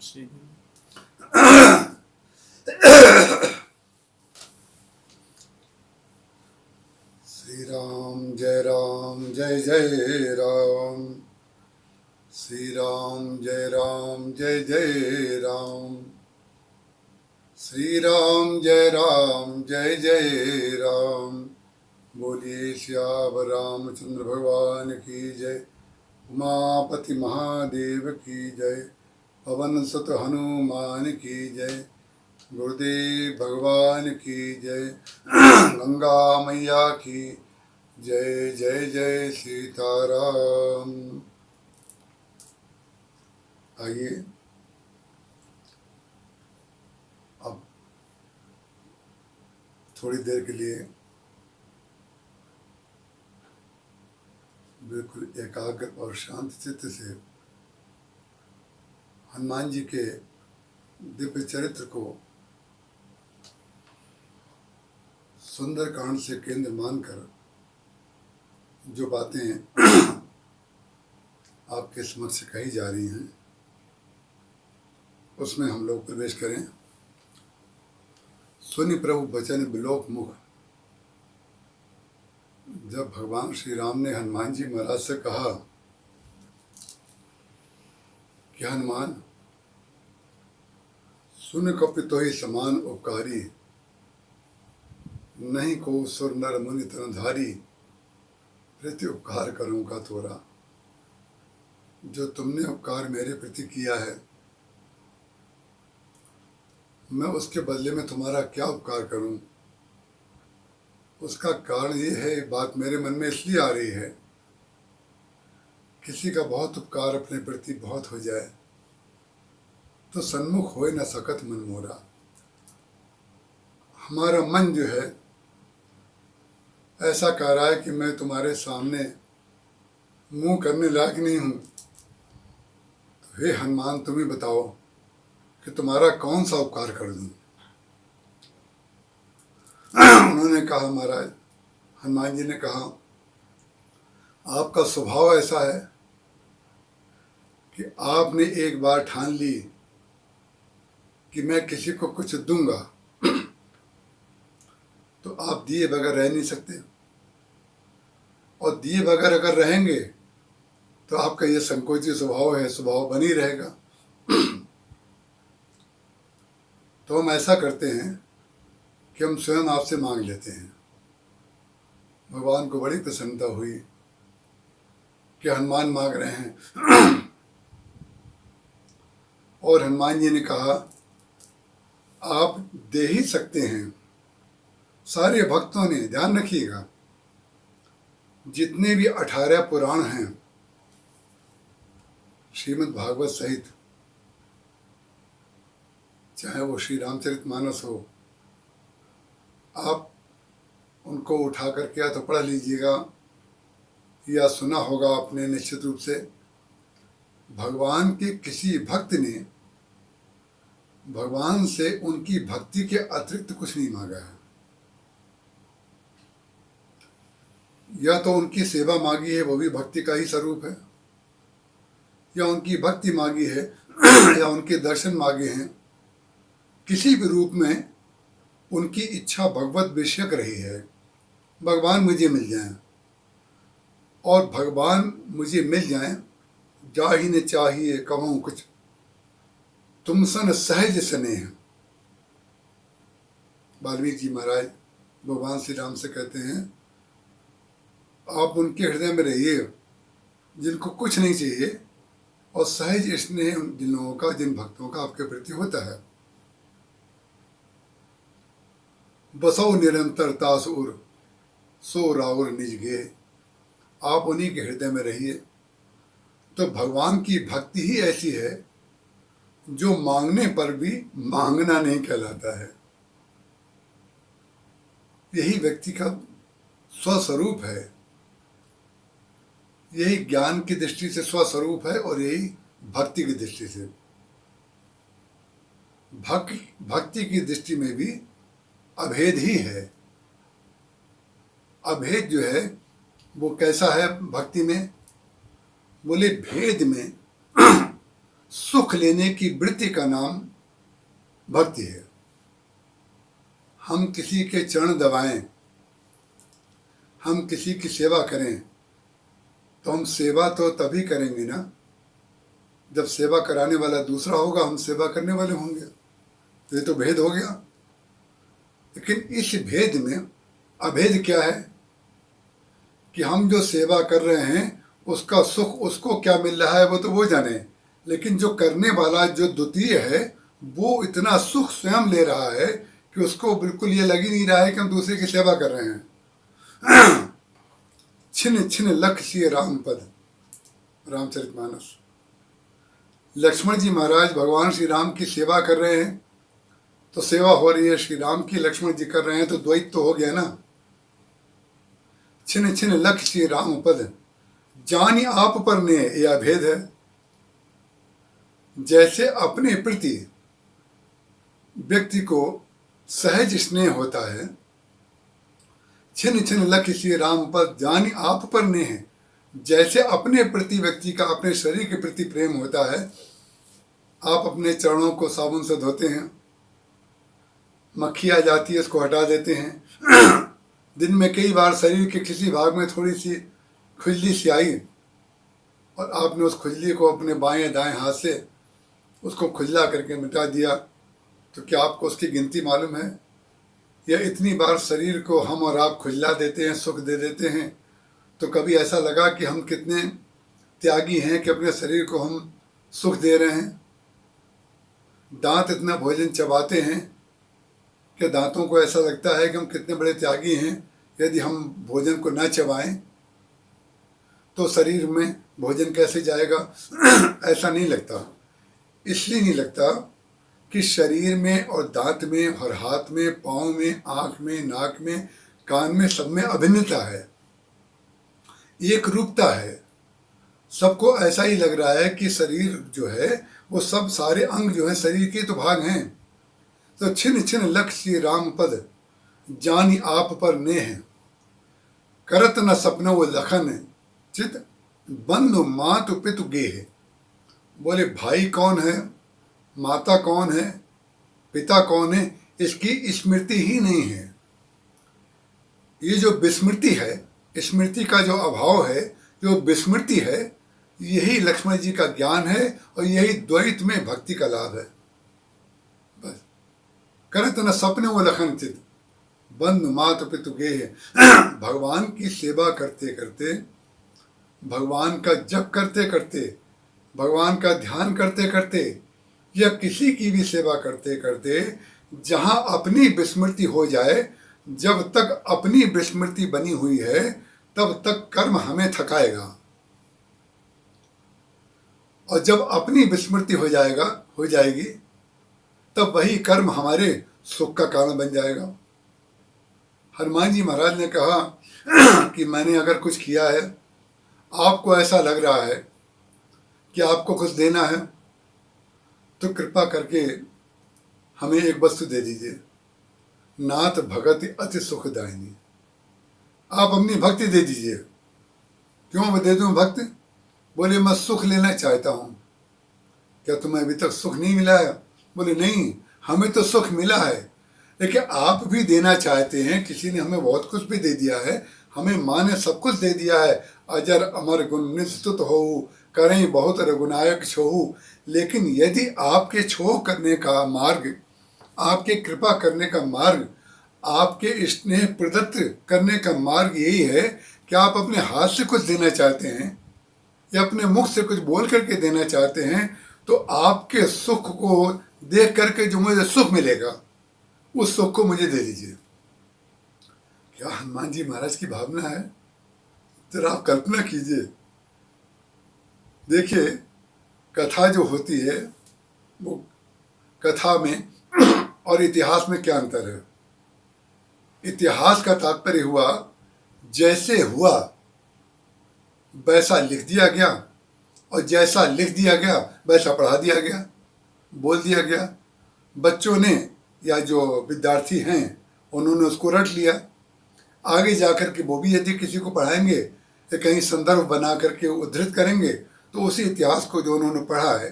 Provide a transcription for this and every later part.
श्री राम जय जय राम। श्री राम जय जय राम। श्री राम जय जय राम। बोलिए श्याम रामचंद्र भगवान की जय। उमापति महादेव की जय। पवन सुत हनुमान की जय। गुरुदेव भगवान की जय। गंगा मैया की जय जय जय सीताराम। आइए अब थोड़ी देर के लिए बिल्कुल एकाग्र और शांत चित्त से हनुमान जी के दिव्य चरित्र को सुंदर कांड से केंद्र मानकर जो बातें आपके समक्ष कही जा रही हैं उसमें हम लोग प्रवेश करें। सुनि प्रभु बचन बिलोक मुख। जब भगवान श्री राम ने हनुमान जी महाराज से कहा कि हनुमान सुन कपि तो ही समान उपकारी, नहीं को सुर नर मुनि तनधारी, प्रति उपकार करूँगा तोरा। जो तुमने उपकार मेरे प्रति किया है मैं उसके बदले में तुम्हारा क्या उपकार करूं। उसका कारण ये है, बात मेरे मन में इसलिए आ रही है, किसी का बहुत उपकार अपने प्रति बहुत हो जाए तो सन्मुख हो न सकत मन मोरा। हमारा मन जो है ऐसा कह रहा है कि मैं तुम्हारे सामने मुंह करने लायक नहीं हूं। तो हे हनुमान तुम ही बताओ कि तुम्हारा कौन सा उपकार कर दूं। उन्होंने कहा, महाराज हनुमान जी ने कहा, आपका स्वभाव ऐसा है कि आपने एक बार ठान ली कि मैं किसी को कुछ दूंगा तो आप दिए बगैर रह नहीं सकते, और दिए बगैर अगर रहेंगे तो आपका ये संकोची स्वभाव है, स्वभाव बनी रहेगा। तो हम ऐसा करते हैं कि हम स्वयं आपसे मांग लेते हैं। भगवान को बड़ी प्रसन्नता हुई कि हनुमान मांग रहे हैं। और हनुमान जी ने कहा, आप दे ही सकते हैं। सारे भक्तों ने, ध्यान रखिएगा, जितने भी 18 पुराण हैं श्रीमद् भागवत सहित, चाहे वो श्री रामचरितमानस हो, आप उनको उठा करके या तो पढ़ लीजिएगा या सुना होगा आपने निश्चित रूप से। भगवान के किसी भक्त ने भगवान से उनकी भक्ति के अतिरिक्त कुछ नहीं मांगा है। या तो उनकी सेवा मांगी है, वो भी भक्ति का ही स्वरूप है, या उनकी भक्ति मांगी है या उनके दर्शन मांगे हैं। किसी भी रूप में उनकी इच्छा भगवत विषयक रही है, भगवान मुझे मिल जाएं, और भगवान मुझे मिल जाएं, जाहि न चाहिए कहूँ कुछ, तुम सन सहज स्नेह। वाल्मीकि जी महाराज भगवान श्री राम से कहते हैं, आप उनके हृदय में रहिए जिनको कुछ नहीं चाहिए, और सहज स्नेह जिन लोगों का, जिन भक्तों का आपके प्रति होता है। बसो निरंतर तासुर सो राउर निज गे। आप उन्हीं के हृदय में रहिए। तो भगवान की भक्ति ही ऐसी है जो मांगने पर भी मांगना नहीं कहलाता है। यही व्यक्ति का स्वस्वरूप है, यही ज्ञान की दृष्टि से स्वस्वरूप है, और यही भक्ति की दृष्टि से। भक्ति की दृष्टि में भी अभेद ही है। अभेद जो है वो कैसा है भक्ति में? बोले भेद में सुख लेने की वृत्ति का नाम भक्ति है। हम किसी के चरण दबाएं, हम किसी की सेवा करें, तो हम सेवा तो तभी करेंगे ना जब सेवा कराने वाला दूसरा होगा, हम सेवा करने वाले होंगे। तो ये तो भेद हो गया। लेकिन इस भेद में अभेद क्या है कि हम जो सेवा कर रहे हैं उसका सुख उसको क्या मिल रहा है वो तो वो जाने, लेकिन जो करने वाला जो द्वितीय है वो इतना सुख स्वयं ले रहा है कि उसको बिल्कुल ये लग ही नहीं रहा है कि हम दूसरे की सेवा कर रहे हैं। छिन छिन लख सिय राम पद, रामचरितमानस। लक्ष्मण जी महाराज भगवान श्री राम की सेवा कर रहे हैं, तो सेवा हो रही है श्री राम की, लक्ष्मण जी कर रहे हैं, तो द्वैत तो हो गया ना। छिन छिन लख सिय राम पद, जानी आप पर ने, यह भेद है। जैसे अपने प्रति व्यक्ति को सहज स्नेह होता है, छिन छिन लख सिय राम पद जानी आप पर ने है, जैसे अपने प्रति व्यक्ति का अपने शरीर के प्रति प्रेम होता है। आप अपने चरणों को साबुन से धोते हैं, मक्खी आ जाती है उसको हटा देते हैं। दिन में कई बार शरीर के किसी भाग में थोड़ी सी खुजली सी आई और आपने उस खुजली को अपने बाएं दाएं हाथ से उसको खुजला करके मिटा दिया, तो क्या आपको उसकी गिनती मालूम है? या इतनी बार शरीर को हम और आप खुजला देते हैं, सुख दे देते हैं, तो कभी ऐसा लगा कि हम कितने त्यागी हैं कि अपने शरीर को हम सुख दे रहे हैं? दांत इतना भोजन चबाते हैं कि दांतों को ऐसा लगता है कि हम कितने बड़े त्यागी हैं यदि हम भोजन को न चबाएं तो शरीर में भोजन कैसे जाएगा? ऐसा नहीं लगता। इसलिए नहीं लगता कि शरीर में और दांत में और हाथ में, पाँव में, आँख में, नाक में, कान में, सब में अभिन्नता है, एक रूपता है। सबको ऐसा ही लग रहा है कि शरीर जो है वो सब सारे अंग जो है शरीर के तो भाग हैं। तो छिन छिन लख सिय राम पद, जानी आप पर ने है, करत न सपनो वो लखन चित, बंधु मातु पितु गेह। बोले भाई कौन है, माता कौन है, पिता कौन है, इसकी स्मृति ही नहीं है। ये जो विस्मृति है, स्मृति का जो अभाव है, जो विस्मृति है, यही लक्ष्मण जी का ज्ञान है और यही द्वैत में भक्ति का लाभ है। बस करत न सपने वो लखन चित, बंधु मातु पितु गेह। भगवान की सेवा करते करते, भगवान का जप करते करते, भगवान का ध्यान करते करते, या किसी की भी सेवा करते करते जहाँ अपनी विस्मृति हो जाए, जब तक अपनी विस्मृति बनी हुई है तब तक कर्म हमें थकाएगा, और जब अपनी विस्मृति हो जाएगी तब वही कर्म हमारे सुख का कारण बन जाएगा। हनुमान जी महाराज ने कहा कि मैंने अगर कुछ किया है, आपको ऐसा लग रहा है कि आपको कुछ देना है, तो कृपा करके हमें एक वस्तु दे दीजिए। नाथ भगति अति सुखदायिनी, आप अपनी भक्ति दे दीजिए। क्यों मैं दे दूं भक्ति? बोले मैं सुख लेना चाहता हूँ। क्या तुम्हें अभी तक सुख नहीं मिला है? बोले नहीं, हमें तो सुख मिला है, लेकिन आप भी देना चाहते हैं। किसी ने हमें बहुत कुछ भी दे दिया है, हमें माँ ने सब कुछ दे दिया है। अजर अमर गुण निस्तुत हो, करें बहुत रघुनायक छोहू। लेकिन यदि आपके छोह करने का मार्ग, आपके कृपा करने का मार्ग, आपके स्नेह प्रदत्त करने का मार्ग यही है कि आप अपने हाथ से कुछ देना चाहते हैं या अपने मुख से कुछ बोल करके देना चाहते हैं, तो आपके सुख को देख करके जो मुझे सुख मिलेगा, उस सुख को मुझे दे दीजिए। क्या हनुमान जी महाराज की भावना है? जरा आप कल्पना कीजिए। देखिए, कथा जो होती है वो कथा में और इतिहास में क्या अंतर है? इतिहास का तात्पर्य हुआ जैसे हुआ वैसा लिख दिया गया, और जैसा लिख दिया गया वैसा पढ़ा दिया गया, बोल दिया गया। बच्चों ने या जो विद्यार्थी हैं उन्होंने उसको रट लिया। आगे जाकर के वो भी यदि किसी को पढ़ाएंगे या कहीं संदर्भ बना करके उद्धृत करेंगे, तो उसी इतिहास को जो उन्होंने पढ़ा है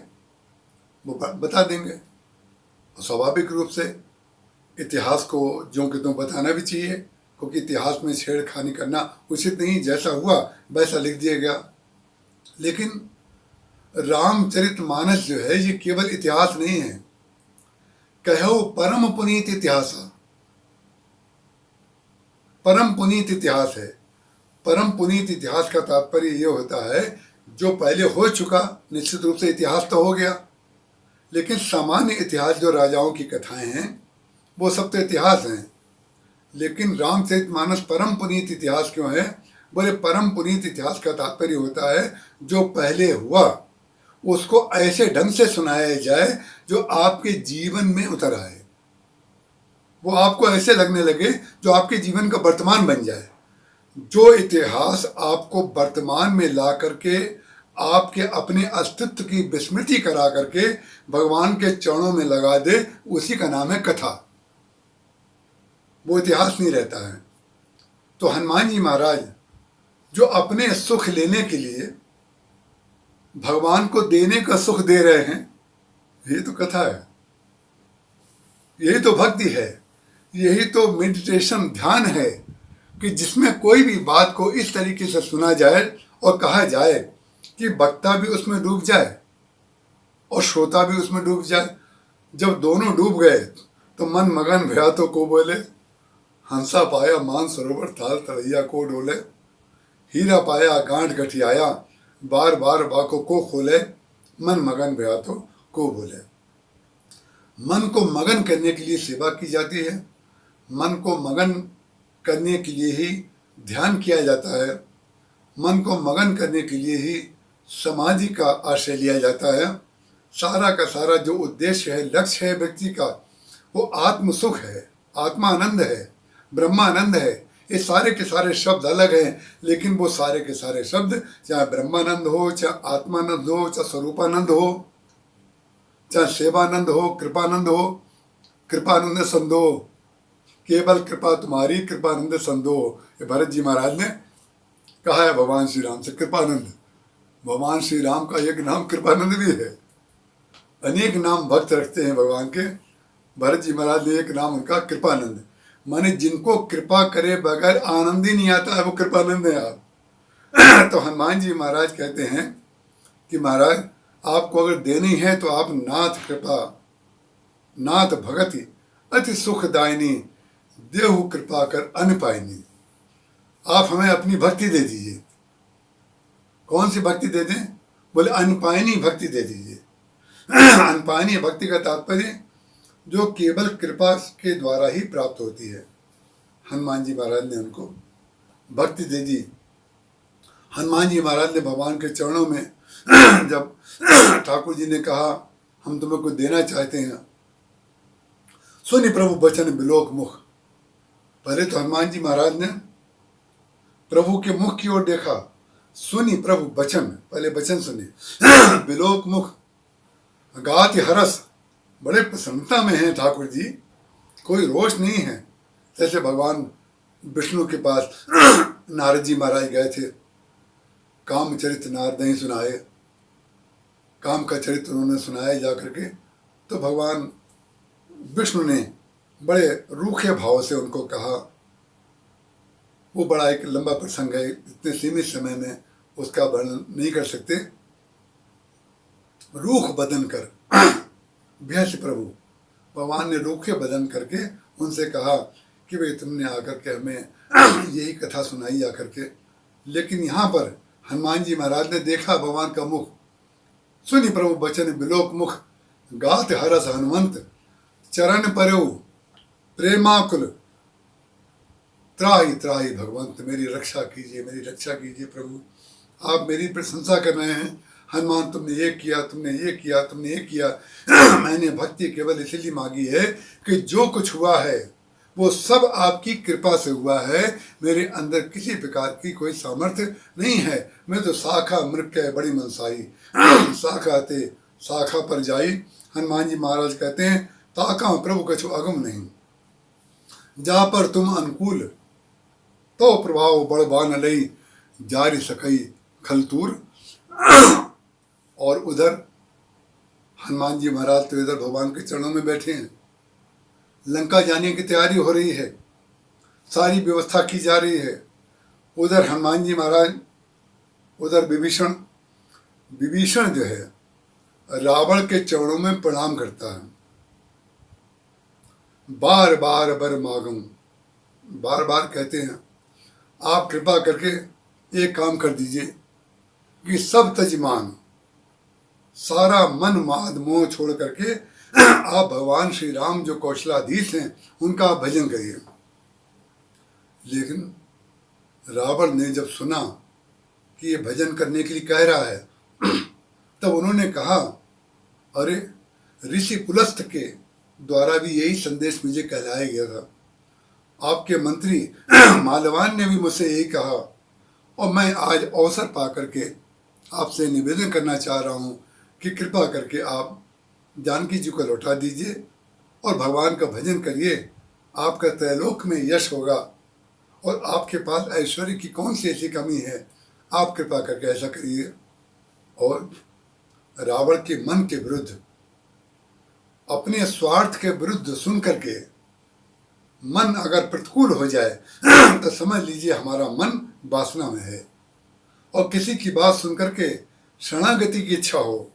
वो बता देंगे। और स्वाभाविक रूप से इतिहास को ज्यों कि त्यों बताना भी चाहिए, क्योंकि इतिहास में छेड़खानी करना उचित नहीं, जैसा हुआ वैसा लिख दिया गया। लेकिन रामचरितमानस जो है ये केवल इतिहास नहीं है, कहो परम पुनीत इतिहास, परम पुनीत इतिहास है। परम पुनीत इतिहास का तात्पर्य ये होता है जो पहले हो चुका, निश्चित रूप से इतिहास तो हो गया, लेकिन सामान्य इतिहास जो राजाओं की कथाएं हैं वो सब तो इतिहास हैं। लेकिन रामचरितमानस परम पुनीत इतिहास क्यों है? बोले परम पुनीत इतिहास का तात्पर्य होता है जो पहले हुआ उसको ऐसे ढंग से सुनाया जाए जो आपके जीवन में उतर आए, वो आपको ऐसे लगने लगे जो आपके जीवन का वर्तमान बन जाए। जो इतिहास आपको वर्तमान में ला करके आपके अपने अस्तित्व की विस्मृति करा करके भगवान के चरणों में लगा दे, उसी का नाम है कथा, वो इतिहास नहीं रहता है। तो हनुमान जी महाराज जो अपने सुख लेने के लिए भगवान को देने का सुख दे रहे हैं, यही तो कथा है, यही तो भक्ति है, यही तो मेडिटेशन ध्यान है कि जिसमें कोई भी बात को इस तरीके से सुना जाए और कहा जाए कि वक्ता भी उसमें डूब जाए और श्रोता भी उसमें डूब जाए। जब दोनों डूब गए तो मन मगन भया तो को बोले, हंसा पाया मान सरोवर थाल तरैया को डोले, हीरा पाया गांठ गठियाया बार बार बाको को खोले, मन मगन भया तो को बोले। मन को मगन करने के लिए सेवा की जाती है, मन को मगन करने के लिए ही ध्यान किया जाता है, मन को मगन करने के लिए ही समाधि का आश्रय लिया जाता है। सारा का सारा जो उद्देश्य है, लक्ष्य है व्यक्ति का, वो आत्म सुख है, आत्मानंद है, ब्रह्मानंद है। ये सारे के सारे शब्द अलग हैं, लेकिन वो सारे के सारे शब्द चाहे ब्रह्मानंद हो, चाहे आत्मानंद हो, चाहे स्वरूपानंद हो, चाहे सेवानंद हो, कृपानंद हो, कृपानंद संदो, केवल कृपा तुम्हारी कृपानंद संदो, ये भरत जी महाराज ने कहा है भगवान श्री राम से। कृपानंद, भगवान श्री राम का एक नाम कृपानंद भी है। अनेक नाम भक्त रखते हैं भगवान के, भरत जी महाराज ने एक नाम उनका कृपानंद, माने जिनको कृपा करे बगैर आनंद ही नहीं आता है वो कृपानंद है आप। तो हनुमान जी महाराज कहते हैं कि महाराज आपको अगर देनी है तो आप नाथ कृपा, नाथ भगति अति सुखदायिनी, देहु कृपा कर अन पायनी। आप हमें अपनी भक्ति दे दीजिए। कौन सी भक्ति दे दें? बोले अनपायनी भक्ति दे दीजिए। अनपायनी भक्ति का तात्पर्य जो केवल कृपा के द्वारा ही प्राप्त होती है। हनुमान जी महाराज ने उनको भक्ति दे दी। हनुमान जी महाराज ने भगवान के चरणों में जब ठाकुर जी ने कहा हम तुम्हें कुछ देना चाहते हैं, सुनि प्रभु बचन बिलोक मुख। पहले तो हनुमान जी महाराज ने प्रभु के मुख की ओर देखा, सुनि प्रभु बचन, पहले बचन सुने, बिलोक मुख, गाति हरस, बड़े प्रसन्नता में हैं ठाकुर जी, कोई रोष नहीं है। जैसे भगवान विष्णु के पास नारद जी महाराज गए थे, कामचरित नारद ही सुनाए, काम का चरित्र उन्होंने सुनाया जा करके, तो भगवान विष्णु ने बड़े रूखे भाव से उनको कहा। वो बड़ा एक लंबा प्रसंग है, इतने सीमित समय में उसका वर्णन नहीं कर सकते। रूख बदन कर भ्यस प्रभु, भगवान ने रूखे बदन करके उनसे कहा कि भाई तुमने आकर के हमें यही कथा सुनाई आकर के। लेकिन यहाँ पर हनुमान जी महाराज ने देखा भगवान का मुख, सुनि प्रभु बचन बिलोक मुख, गात हरस हनुमंत, चरण परयो प्रेमाकुल, त्राही त्राही भगवंत, मेरी रक्षा कीजिए, मेरी रक्षा कीजिए प्रभु। आप मेरी प्रशंसा कर रहे हैं, हनुमान तुमने ये किया, तुमने ये किया, तुमने ये किया। मैंने भक्ति केवल इसलिए मांगी है कि जो कुछ हुआ है वो सब आपकी कृपा से हुआ है, मेरे अंदर किसी प्रकार की कोई सामर्थ्य नहीं है। मैं तो शाखा मृक्य बड़ी मनसाई, शाखा ते शाखा पर जाई। हनुमान जी महाराज कहते हैं ताका प्रभु कछु अगम नहीं, जा पर तुम अनुकूल, तो प्रभाव बड़बान लई, जारी सकई खलतूर। और उधर हनुमान जी महाराज तो इधर भगवान के चरणों में बैठे हैं, लंका जाने की तैयारी हो रही है, सारी व्यवस्था की जा रही है। उधर हनुमान जी महाराज, उधर विभीषण। विभीषण जो है रावण के चरणों में प्रणाम करता है, बार बार बर मागम, बार बार कहते हैं आप कृपा करके एक काम कर दीजिए कि सब तजमान, सारा मन माद मोह छोड़ करके आप भगवान श्री राम जो कौशलाधीश हैं उनका आप भजन करिए। लेकिन रावण ने जब सुना कि ये भजन करने के लिए कह रहा है तब उन्होंने कहा, अरे ऋषि पुलस्त्य के द्वारा भी यही संदेश मुझे कहलाया गया था, आपके मंत्री मालवान ने भी मुझसे यही कहा, और मैं आज अवसर पा करके आपसे निवेदन करना चाह रहा हूँ कि कृपा करके आप जानकी जी को लौटा दीजिए और भगवान का भजन करिए, आपका त्रैलोक में यश होगा और आपके पास ऐश्वर्य की कौन सी ऐसी कमी है, आप कृपा करके ऐसा करिए। और रावण के मन के विरुद्ध, अपने स्वार्थ के विरुद्ध सुन करके मन अगर प्रतिकूल हो जाए तो समझ लीजिए हमारा मन वासना में है, और किसी की बात सुन करके शरणागति की इच्छा हो,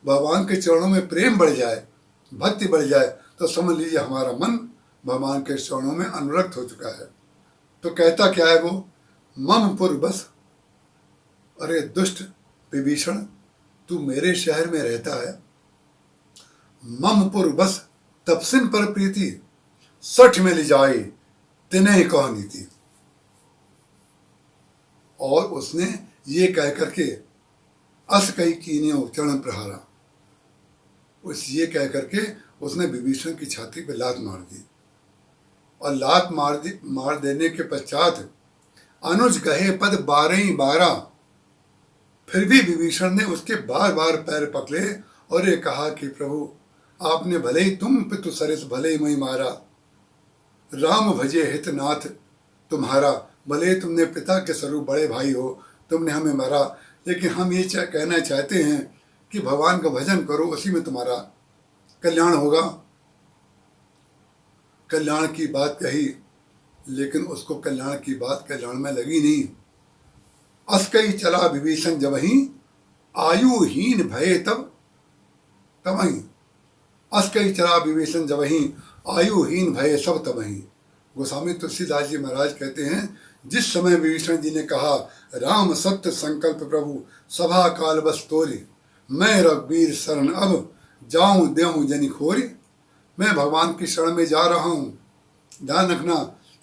भगवान के चरणों में प्रेम बढ़ जाए, भक्ति बढ़ जाए, तो समझ लीजिए हमारा मन भगवान के चरणों में अनुरक्त हो चुका है। तो कहता क्या है वो, मम पुर बस, अरे दुष्ट विभीषण तू मेरे शहर में रहता है, मम पुर बस तपसिन पर प्रीति, सठ में ले जाई तिन्हें कह नीति। और उसने ये कह करके अस कही कीन्यो चरण प्रहारा, उस ये कह करके उसने विभीषण की छाती पे लात मार दी, और लात मार देने के पश्चात अनुज कहे पद 12 फिर भी विभीषण ने उसके बार बार पैर पकड़े और ये कहा कि प्रभु आपने भले ही तुम पितु सरिस भले ही मई मारा, राम भजे हितनाथ तुम्हारा, भले ही तुमने पिता के स्वरूप बड़े भाई हो, तुमने हमें मारा, लेकिन हम ये कहना चाहते हैं कि भगवान का भजन करो, उसी में तुम्हारा कल्याण होगा। कल्याण की बात कही, लेकिन उसको कल्याण की बात कल्याण में लगी नहीं। अस्कई चला विभीषण जबहि आयुहीन भये तब तबहि, अस्कई चला विभीषण जबहि आयुहीन भये सब तबहि। गोस्वामी तुलसीदास जी महाराज कहते हैं, जिस समय विभीषण जी ने कहा राम सत्य संकल्प प्रभु सभा काल बस तोरी, मैं रघुवीर शरण अब जाऊं देऊं जनि खोरी, मैं भगवान की शरण में जा रहा हूँ। ध्यान रखना,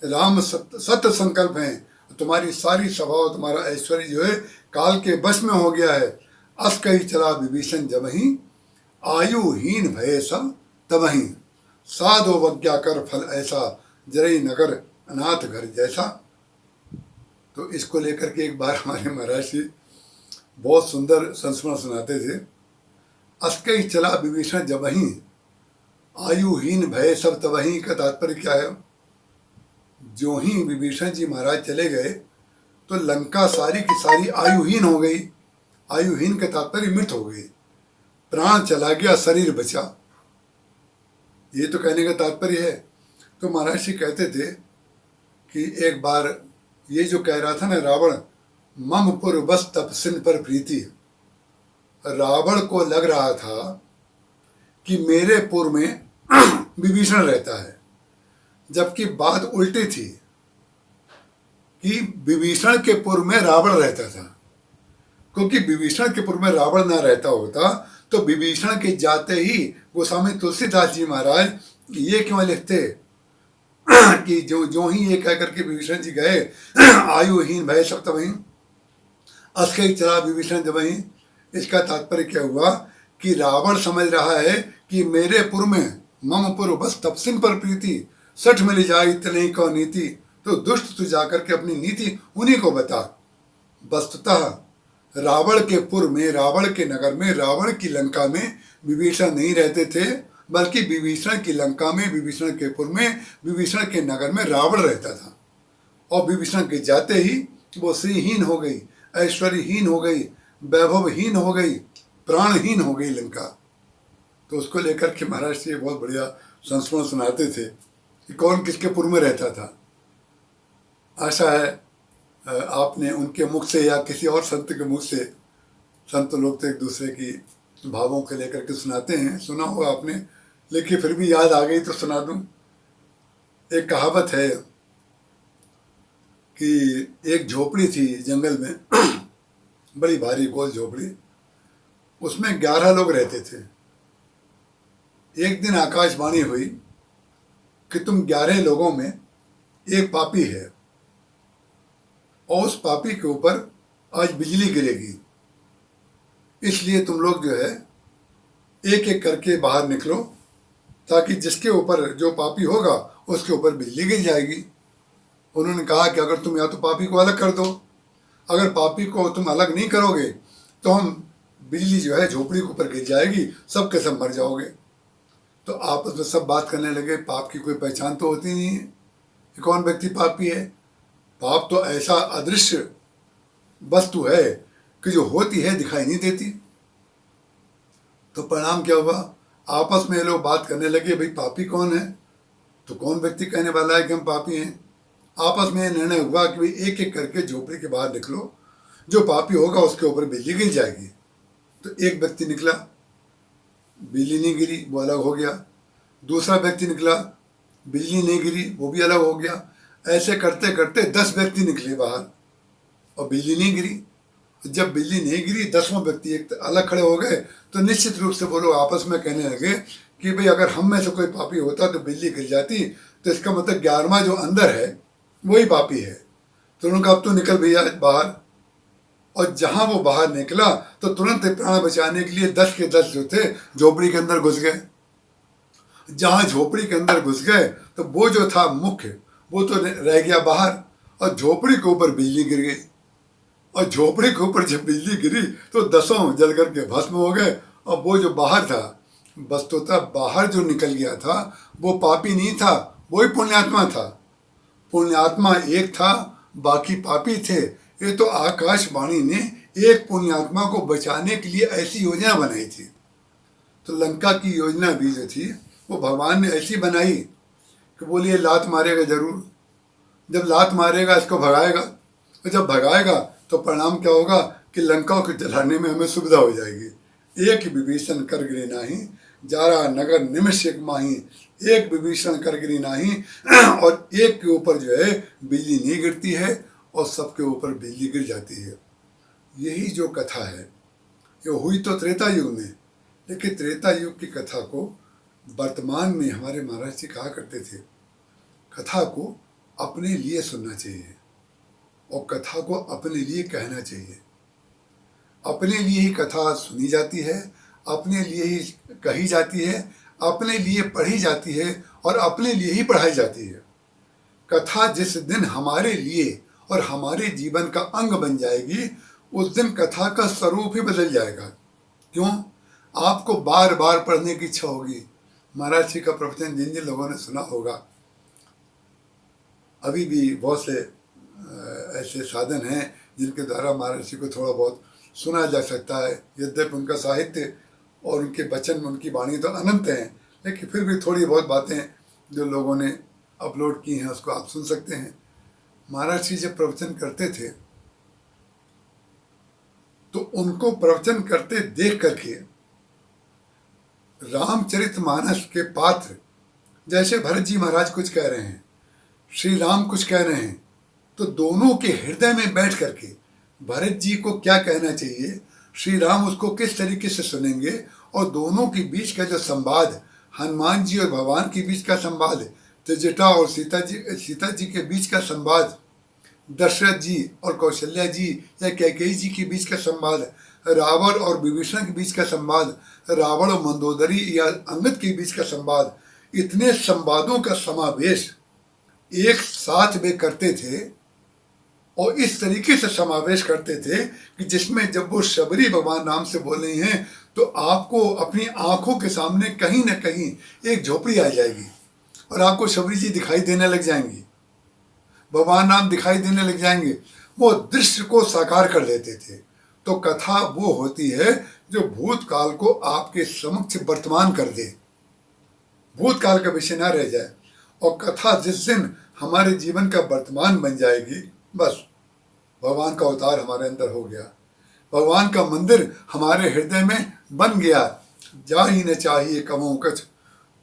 राम सत्य संकल्प है, तुम्हारी सारी सभा और तुम्हारा ऐश्वर्य जो है काल के वश में हो गया है। अस कही चला विभीषण जबहि आयुहीन भये सब तबहि, साधो वज्ञा कर फल ऐसा जरई नगर अनाथ घर जैसा। तो इसको लेकर के एक बार हमारे महाराज जी बहुत सुंदर संस्मरण सुनाते थे। अस्कई चला विभीषण जबहि आयुहीन भय सब तबहि का तात्पर्य क्या है, जो ही विभीषण जी महाराज चले गए तो लंका सारी की सारी आयुहीन हो गई। आयुहीन का तात्पर्य मृत हो गई, प्राण चला गया शरीर बचा, ये तो कहने का तात्पर्य है। तो महाराज जी कहते थे कि एक बार ये जो कह रहा था ना रावण, मम पुर बस तपसिन पर प्रीति, रावण को लग रहा था कि मेरे पुर में विभीषण रहता है, जबकि बात उल्टी थी कि विभीषण के पुर में रावण रहता था। क्योंकि विभीषण के पुर में रावण ना रहता होता तो विभीषण के जाते ही गोस्वामी तुलसीदास जी महाराज ये क्यों लिखते कि जो ही ये कह करके विभीषण जी गए आयुहीन भय सब तबहि अस्कई चला विभीषण जबहि, इसका तात्पर्य क्या हुआ कि रावण समझ रहा है कि मेरे पुर में मम पुर बस तपसिन पर प्रीति, सठ मिल जाई तनहि कौ नीति। तो दुष्ट तू जाकर के अपनी नीति उन्हीं को बता। वस्तुतः रावण के पुर में, रावण के नगर में, रावण की लंका में विभीषण नहीं रहते थे, बल्कि विभीषण की लंका में, विभीषण के पुर में, विभीषण के नगर में रावण रहता था। और विभीषण के जाते ही वो श्रीहीन हो गई, ऐश्वर्यहीन हो गई, वैभवहीन हो गई, प्राणहीन हो गई लंका। तो उसको लेकर के महाराज जी बहुत बढ़िया संस्मरण सुनाते थे कि कौन किसके पुर में रहता था। आशा है आपने उनके मुख से या किसी और संत के मुख से, संत लोग तो एक दूसरे की भावों को लेकर के सुनाते हैं, सुना होगा आपने, लेकिन फिर भी याद आ गई तो सुना दूं। एक कहावत है कि एक झोपड़ी थी जंगल में बड़ी भारी गोल झोपड़ी, उसमें 11 लोग रहते थे। एक दिन आकाशवाणी हुई कि तुम 11 लोगों में एक पापी है और उस पापी के ऊपर आज बिजली गिरेगी, इसलिए तुम लोग जो है एक एक करके बाहर निकलो ताकि जिसके ऊपर जो पापी होगा उसके ऊपर बिजली गिर जाएगी। उन्होंने कहा कि अगर तुम या तो पापी को अलग कर दो, अगर पापी को तुम अलग नहीं करोगे तो हम बिजली जो है झोपड़ी के ऊपर गिर जाएगी, सब के सब मर जाओगे। तो आपस में सब बात करने लगे, पाप की कोई पहचान तो होती नहीं है कि कौन व्यक्ति पापी है। पाप तो ऐसा अदृश्य वस्तु है कि जो होती है दिखाई नहीं देती। तो परिणाम क्या हुआ, आपस में ये लोग बात करने लगे, भाई पापी कौन है, तो कौन व्यक्ति कहने वाला है कि हम पापी हैं। आपस में निर्णय हुआ कि भाई एक एक करके झोपड़ी के बाहर निकलो, जो पापी होगा उसके ऊपर बिजली गिर जाएगी। तो एक व्यक्ति निकला, बिजली नहीं गिरी, वो अलग हो गया। दूसरा व्यक्ति निकला, बिजली नहीं गिरी, वो भी अलग हो गया। ऐसे करते करते 10 व्यक्ति निकले बाहर और बिजली नहीं गिरी। जब बिजली नहीं गिरी, 10वां व्यक्ति एक अलग खड़े हो गए, तो निश्चित रूप से वो लोग आपस में कहने लगे कि भाई अगर हम में से कोई पापी होता तो बिजली गिर जाती, तो इसका मतलब 11वां जो अंदर है वही पापी है। तो उन्होंने कहा अब तो निकल भैया बाहर। और जहां वो बाहर निकला तो तुरंत प्राण बचाने के लिए 10 के 10 जो थे झोपड़ी के अंदर घुस गए। जहां झोपड़ी के अंदर घुस गए तो वो जो था मुख्य, वो तो रह गया बाहर और झोपड़ी के ऊपर बिजली गिर गई। और झोपड़ी के ऊपर जब बिजली गिरी तो 10 जल करके भस्म हो गए। और वो जो बाहर था, वस्तुतः बाहर जो निकल गया था वो पापी नहीं था, वही पुण्यात्मा था। पुण्यात्मा एक था, बाकी पापी थे। ये तो आकाशवाणी ने एक पुण्यात्मा को बचाने के लिए ऐसी योजना बनाई थी। तो लंका की योजना भी जो थी वो भगवान ने ऐसी बनाई कि बोलिए लात मारेगा जरूर, जब लात मारेगा इसको भगाएगा, और जब भगाएगा तो परिणाम क्या होगा कि लंका को जलाने में हमें सुविधा हो जाएगी। एक विभीषण कर गिरे नाही, जारा नगर निमिष एक माही, एक विभीषण कर गिरी नाही। और एक के ऊपर जो है बिजली नहीं गिरती है और सबके ऊपर बिजली गिर जाती है। यही जो कथा है ये हुई तो त्रेता युग में, लेकिन त्रेता युग की कथा को वर्तमान में हमारे महाराज जी कहा करते थे, कथा को अपने लिए सुनना चाहिए और कथा को अपने लिए कहना चाहिए। अपने लिए ही कथा सुनी जाती है, अपने लिए ही कही जाती है, अपने लिए पढ़ी जाती है और अपने लिए ही पढ़ाई जाती है। कथा जिस दिन हमारे लिए और हमारे जीवन का अंग बन जाएगी, उस दिन कथा का स्वरूप ही बदल जाएगा। क्यों? आपको बार बार पढ़ने की इच्छा होगी। महाराज जी का प्रवचन जिन जिन लोगों ने सुना होगा, अभी भी बहुत से ऐसे साधन हैं जिनके द्वारा महाराज जी को थोड़ा बहुत सुना जा सकता है। यद्यपि उनका साहित्य और उनके वचन में उनकी वाणी तो अनंत हैं, लेकिन फिर भी थोड़ी बहुत बातें जो लोगों ने अपलोड की हैं उसको आप सुन सकते हैं। महाराज जी जब प्रवचन करते थे तो उनको प्रवचन करते देख करके रामचरितमानस के पात्र, जैसे भरत जी महाराज कुछ कह रहे हैं, श्री राम कुछ कह रहे हैं, तो दोनों के हृदय में बैठ करके भरत जी को क्या कहना चाहिए, श्री राम उसको किस तरीके से सुनेंगे, और दोनों के बीच का जो संवाद, हनुमान जी और भगवान के बीच का संवाद, त्रिजटा और सीता जी के बीच का संवाद, दशरथ जी और कौशल्या जी या कैकेयी जी के बीच का संवाद, रावण और विभीषण के बीच का संवाद, रावण और मंदोदरी या अंगद के बीच का संवाद, इतने संवादों का समावेश एक साथ वे करते थे। और इस तरीके से समावेश करते थे कि जिसमें जब वो शबरी भगवान नाम से बोल रही हैं तो आपको अपनी आंखों के सामने कहीं ना कहीं एक झोपड़ी आ जाएगी और आपको शबरी जी दिखाई देने लग जाएंगी, भगवान नाम दिखाई देने लग जाएंगे। वो दृश्य को साकार कर देते थे, तो कथा वो होती है जो भूतकाल को आपके समक्ष वर्तमान कर दे, भूतकाल का विषय ना रह जाए। और कथा जिस दिन हमारे जीवन का वर्तमान बन जाएगी, बस भगवान का अवतार हमारे अंदर हो गया, भगवान का मंदिर हमारे हृदय में बन गया। जा ही न चाहिए कमो कछ,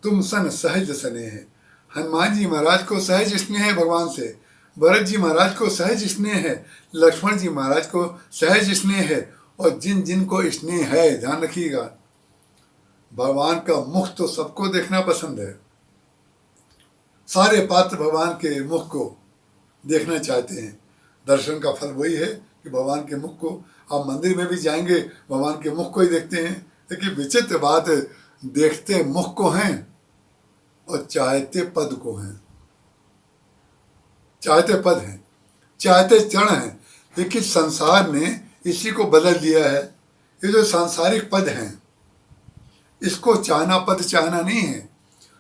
तुम सन सहज स्नेह है। हनुमान जी महाराज को सहज स्नेह है भगवान से, भरत जी महाराज को सहज स्नेह है, लक्ष्मण जी महाराज को सहज स्नेह है। और जिन जिन को स्नेह है, ध्यान रखिएगा, भगवान का मुख तो सबको देखना पसंद है, सारे पात्र भगवान के मुख को देखना चाहते हैं। दर्शन का फल वही है कि भगवान के मुख को, आप मंदिर में भी जाएंगे भगवान के मुख को ही देखते हैं। लेकिन विचित्र बात, देखते मुख को हैं और चाहते पद को हैं, चाहते पद हैं, चाहते चरण हैं। लेकिन संसार ने इसी को बदल दिया है। ये जो सांसारिक पद हैं, इसको चाहना पद चाहना नहीं है।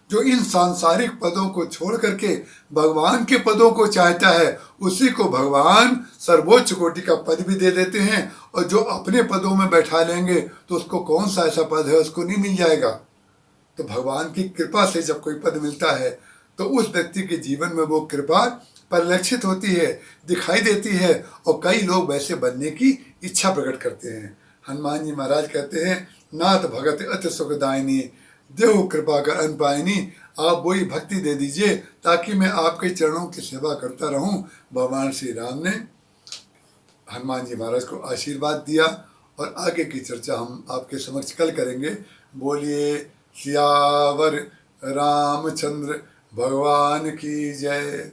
जो इन सांसारिक पदों को छोड़ करके भगवान के पदों को चाहता है, उसी को भगवान सर्वोच्च कोटि का पद भी दे देते हैं। और जो अपने पदों में बैठा लेंगे तो उसको कौन सा ऐसा पद है उसको नहीं मिल जाएगा। तो भगवान की कृपा से जब कोई पद मिलता है तो उस व्यक्ति के जीवन में वो कृपा परिलक्षित होती है, दिखाई देती है, और कई लोग वैसे बनने की इच्छा प्रकट करते हैं। हनुमान जी महाराज कहते हैं, नाथ भगत अति सुखदायिनी, देव कृपा कर अन पायनी। आप वही भक्ति दे दीजिए ताकि मैं आपके चरणों की सेवा करता रहूं। भगवान श्री राम ने हनुमान जी महाराज को आशीर्वाद दिया और आगे की चर्चा हम आपके समक्ष कल करेंगे। बोलिए सियावर रामचंद्र भगवान की जय।